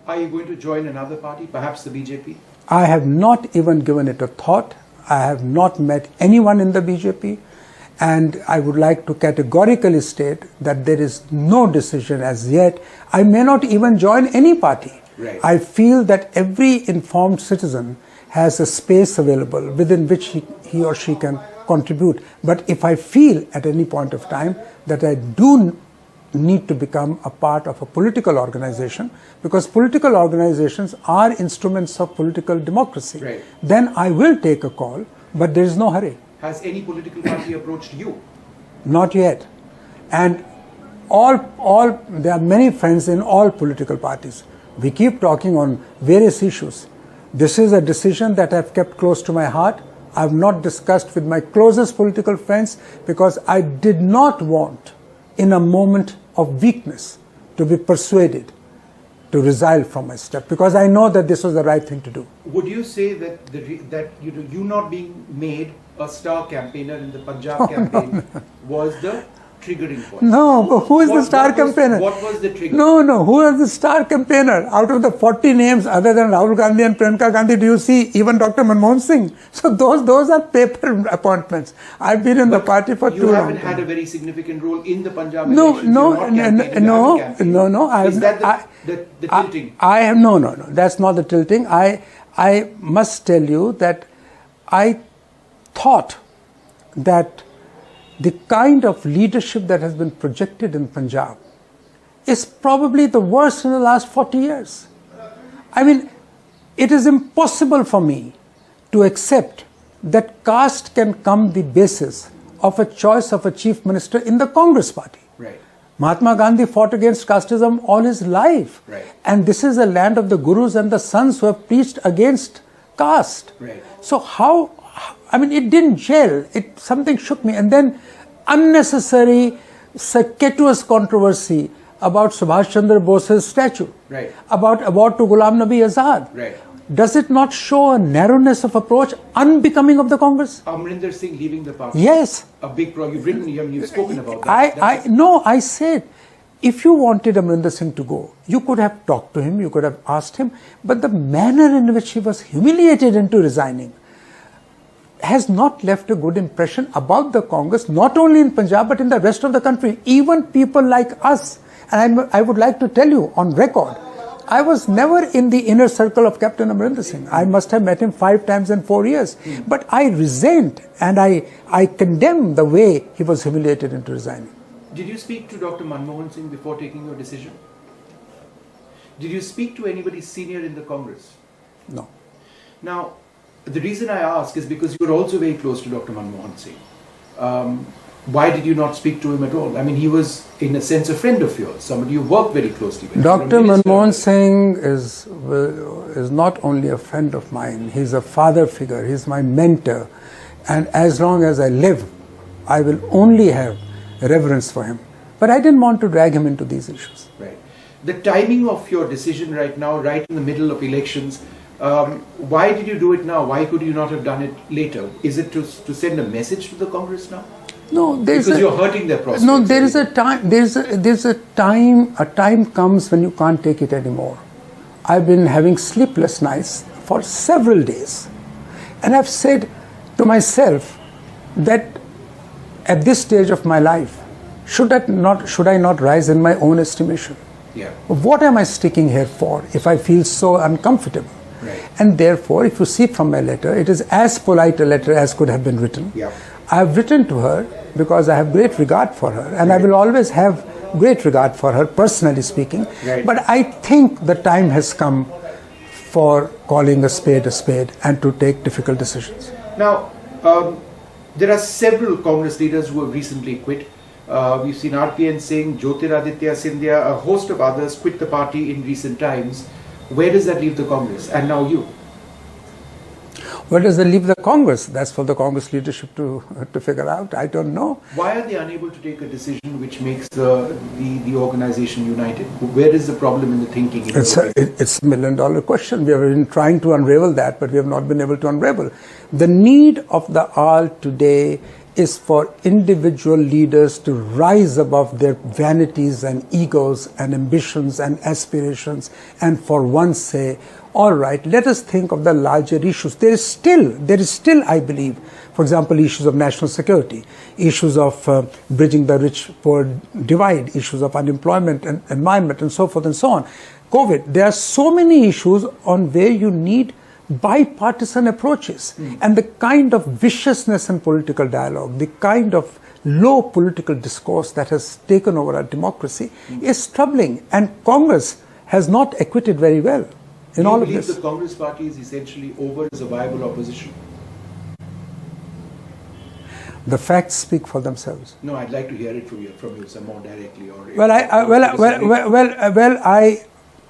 Are you going to join another party, perhaps the BJP? I have not even given it a thought. I have not met anyone in the BJP. And I would like to categorically state that there is no decision as yet. I may not even join any party. Right. I feel that every informed citizen has a space available within which he or she can contribute. But if I feel at any point of time that I do need to become a part of a political organization, because political organizations are instruments of political democracy, right, then I will take a call, but there is no hurry. Has any political party approached you? Not yet. And there are many friends in all political parties. We keep talking on various issues. This is a decision that I've kept close to my heart. I've not discussed with my closest political friends because I did not want, in a moment of weakness, to be persuaded to resign from my step, because I know that this was the right thing to do. Would you say that you not being made a star campaigner in the Punjab campaign was the triggering point? No, but who is the star campaigner? What was the trigger? No, who is the star campaigner? Out of the 40 names other than Rahul Gandhi and Priyanka Gandhi, do you see even Dr. Manmohan Singh? So those are paper appointments. I've been in the party for too long. You haven't had a very significant role in the Punjab No. Is that the tilting? No. That's not the tilting. I must tell you that I thought that the kind of leadership that has been projected in Punjab is probably the worst in the last 40 years. I mean, it is impossible for me to accept that caste can come the basis of a choice of a chief minister in the Congress party. Right. Mahatma Gandhi fought against casteism all his life. Right. And this is a land of the gurus and the sons who have preached against caste. Right. So it didn't gel. Something shook me. And then unnecessary, circuitous controversy about Subhash Chandra Bose's statue. Right. About award to Ghulam Nabi Azad. Right. Does it not show a narrowness of approach unbecoming of the Congress? Amrinder Singh leaving the party. Yes. A big problem. You've spoken about that. I said, if you wanted Amrinder Singh to go, you could have talked to him, you could have asked him, but the manner in which he was humiliated into resigning has not left a good impression about the Congress, not only in Punjab, but in the rest of the country. Even people like us, and I would like to tell you on record, I was never in the inner circle of Captain Amrinder Singh. I must have met him 5 times in 4 years. But I resent and I condemn the way he was humiliated into resigning. Did you speak to Dr. Manmohan Singh before taking your decision? Did you speak to anybody senior in the Congress? No. Now, the reason I ask is because you're also very close to Dr. Manmohan Singh. Why did you not speak to him at all? I mean, he was, in a sense, a friend of yours, somebody you worked very closely with. Dr. Manmohan Singh is not only a friend of mine, he's a father figure, he's my mentor. And as long as I live, I will only have reverence for him. But I didn't want to drag him into these issues. Right. The timing of your decision right now, right in the middle of elections, why did you do it now? Why could you not have done it later? Is it to send a message to the Congress now? No, because you're hurting their prospects. No, there is a time. There's a time. A time comes when you can't take it anymore. I've been having sleepless nights for several days, and I've said to myself that at this stage of my life, should I not rise in my own estimation? Yeah. What am I sticking here for if I feel so uncomfortable? Right. And therefore, if you see from my letter, it is as polite a letter as could have been written. Yeah. I have written to her because I have great regard for her, and I will always have great regard for her, personally speaking. Right. But I think the time has come for calling a spade and to take difficult decisions. Now, there are several Congress leaders who have recently quit. We've seen RPN Singh, Jyotiraditya Scindia, a host of others quit the party in recent times. Where does that leave the Congress? And now you. Where does it leave the Congress? That's for the Congress leadership to figure out. I don't know. Why are they unable to take a decision which makes the organization united? Where is the problem in the thinking? It's a $1 million question. We have been trying to unravel that, but we have not been able to unravel. The need of the hour today is for individual leaders to rise above their vanities and egos and ambitions and aspirations, and for once say, all right, let us think of the larger issues. There is still, I believe, for example, issues of national security, issues of bridging the rich-poor divide, issues of unemployment and environment and so forth and so on. COVID, there are so many issues on where you need bipartisan approaches. And the kind of viciousness in political dialogue, the kind of low political discourse that has taken over our democracy is troubling. And Congress has not acquitted very well in all of this. Do you believe the Congress party is essentially over as a viable opposition? The facts speak for themselves. No, I'd like to hear it from you some more directly. Or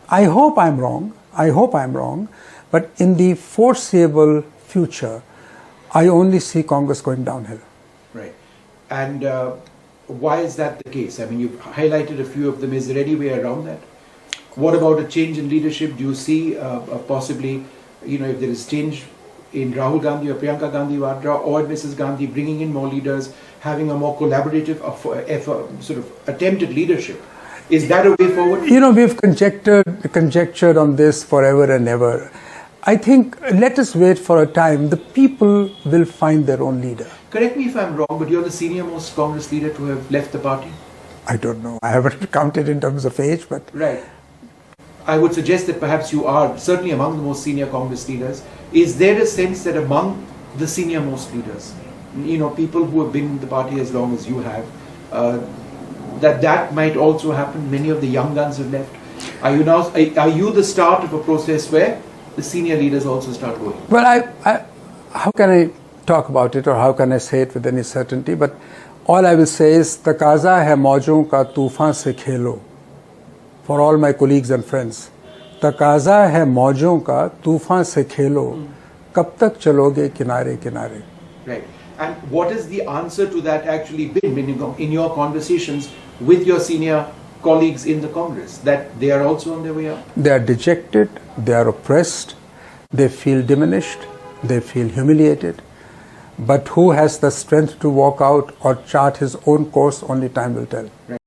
I hope I'm wrong. I hope I'm wrong. But in the foreseeable future, I only see Congress going downhill. Right. And why is that the case? I mean, you've highlighted a few of them. Is there any way around that? What about a change in leadership? Do you see possibly, if there is change in Rahul Gandhi or Priyanka Gandhi Vadra or Mrs. Gandhi bringing in more leaders, having a more collaborative sort of attempted leadership? Is that a way forward? We've conjectured on this forever and ever. I think let us wait for a time. The people will find their own leader. Correct me if I'm wrong, but you're the senior most Congress leader to have left the party? I don't know. I haven't counted in terms of age, but... Right. I would suggest that perhaps you are certainly among the most senior Congress leaders. Is there a sense that among the senior most leaders, people who have been in the party as long as you have, that might also happen? Many of the young guns have left. Are you the start of a process where the senior leaders also start going? Well, how can I talk about it, or how can I say it with any certainty? But all I will say is, तकाज़ा है मौजों का तूफान से खेलो. For all my colleagues and friends, तकाज़ा है मौजों का तूफान से खेलो. कब तक चलोगे किनारे किनारे? Right. And what is the answer to that actually been in your conversations with your senior colleagues in the Congress, that they are also on their way up? They are dejected, they are oppressed, they feel diminished, they feel humiliated. But who has the strength to walk out or chart his own course, only time will tell. Right.